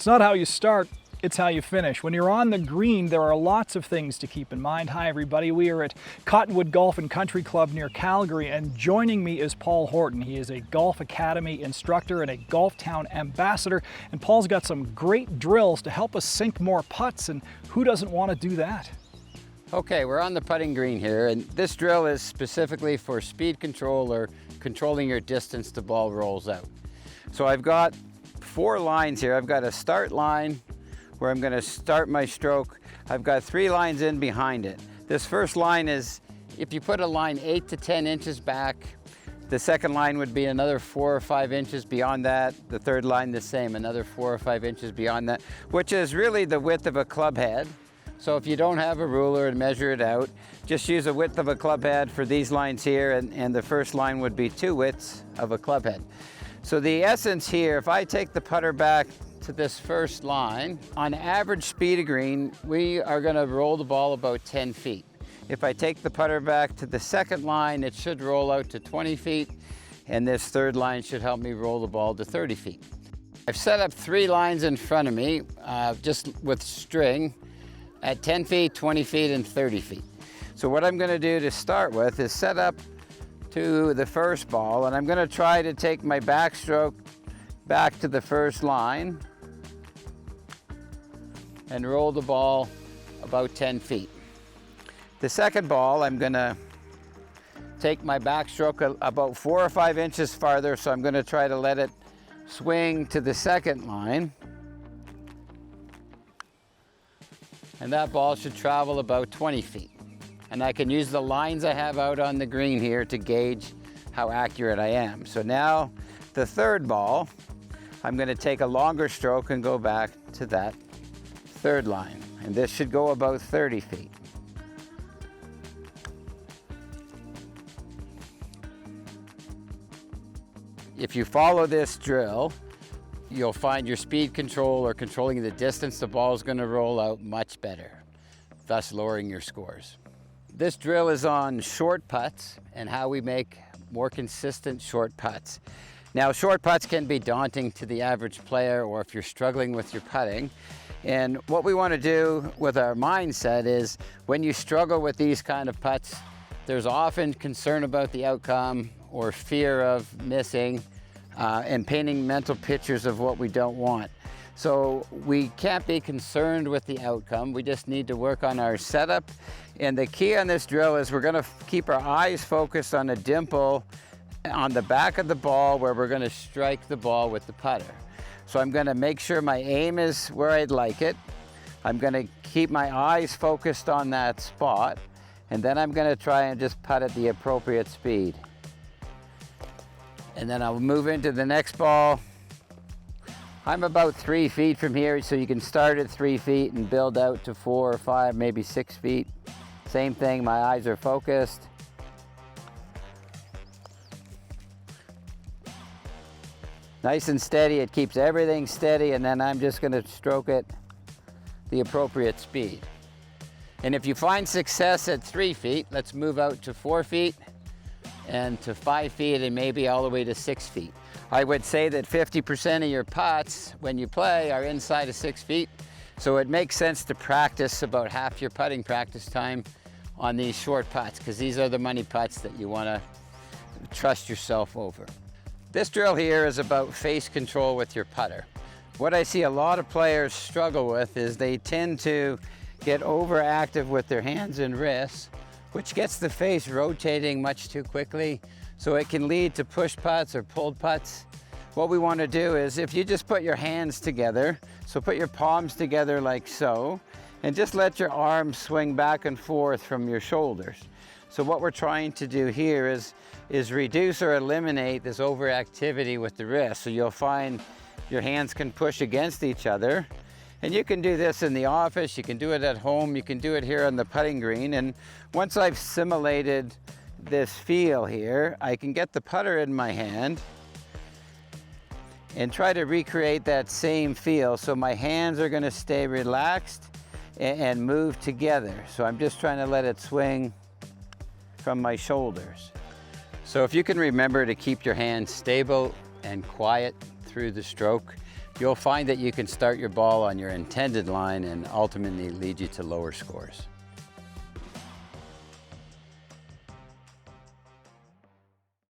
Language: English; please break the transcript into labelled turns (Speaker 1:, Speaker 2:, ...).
Speaker 1: It's not how you start, it's how you finish. When you're on the green, there are lots of things to keep in mind. Hi everybody, we are at Cottonwood Golf and Country Club near Calgary, and joining me is Paul Horton. He is a Golf Academy instructor and a Golf Town ambassador, and Paul's got some great drills to help us sink more putts, and who doesn't want to do that?
Speaker 2: Okay, we're on the putting green here, and this drill is specifically for speed control or controlling your distance the ball rolls out. So I've got 4 lines here. I've got a start line where I'm going to start my stroke. I've got 3 lines in behind it. This first line is, if you put a line 8 to 10 inches back, the second line would be another 4 or 5 inches beyond that. The third line the same, another 4 or 5 inches beyond that, which is really the width of a club head. So if you don't have a ruler and measure it out, just use a width of a club head for these lines here, and the first line would be 2 widths of a club head. So the essence here, if I take the putter back to this first line, on average speed of green, we are going to roll the ball about 10 feet. If I take the putter back to the second line, it should roll out to 20 feet, and this third line should help me roll the ball to 30 feet. I've set up 3 lines in front of me, just with string, at 10 feet, 20 feet, and 30 feet. So what I'm going to do to start with is set up to the first ball, and I'm going to try to take my backstroke back to the first line and roll the ball about 10 feet. The second ball, I'm going to take my backstroke about 4 or 5 inches farther, so I'm going to try to let it swing to the second line. And that ball should travel about 20 feet. And I can use the lines I have out on the green here to gauge how accurate I am. So now the third ball, I'm going to take a longer stroke and go back to that third line. And this should go about 30 feet. If you follow this drill, you'll find your speed control or controlling the distance the ball is going to roll out much better, thus lowering your scores. This drill is on short putts and how we make more consistent short putts. Now, short putts can be daunting to the average player, or if you're struggling with your putting. And what we want to do with our mindset is, when you struggle with these kind of putts, there's often concern about the outcome or fear of missing, and painting mental pictures of what we don't want. So we can't be concerned with the outcome. We just need to work on our setup. And the key on this drill is we're going to keep our eyes focused on a dimple on the back of the ball where we're going to strike the ball with the putter. So I'm going to make sure my aim is where I'd like it. I'm going to keep my eyes focused on that spot. And then I'm going to try and just putt at the appropriate speed. And then I'll move into the next ball. I'm about 3 feet from here, so you can start at 3 feet and build out to 4 or 5, maybe 6 feet. Same thing, my eyes are focused. Nice and steady, it keeps everything steady, and then I'm just going to stroke it the appropriate speed. And if you find success at 3 feet, let's move out to 4 feet. And to 5 feet, and maybe all the way to 6 feet. I would say that 50% of your putts when you play are inside of 6 feet. So it makes sense to practice about half your putting practice time on these short putts, because these are the money putts that you want to trust yourself over. This drill here is about face control with your putter. What I see a lot of players struggle with is they tend to get overactive with their hands and wrists, which gets the face rotating much too quickly, so it can lead to push putts or pulled putts. What we want to do is, if you just put your hands together, so put your palms together like so, and just let your arms swing back and forth from your shoulders. So what we're trying to do here is reduce or eliminate this overactivity with the wrist. So you'll find your hands can push against each other. And you can do this in the office, you can do it at home, you can do it here on the putting green. And once I've simulated this feel here, I can get the putter in my hand and try to recreate that same feel. So my hands are going to stay relaxed and move together. So I'm just trying to let it swing from my shoulders. So if you can remember to keep your hands stable and quiet through the stroke, you'll find that you can start your ball on your intended line and ultimately lead you to lower scores.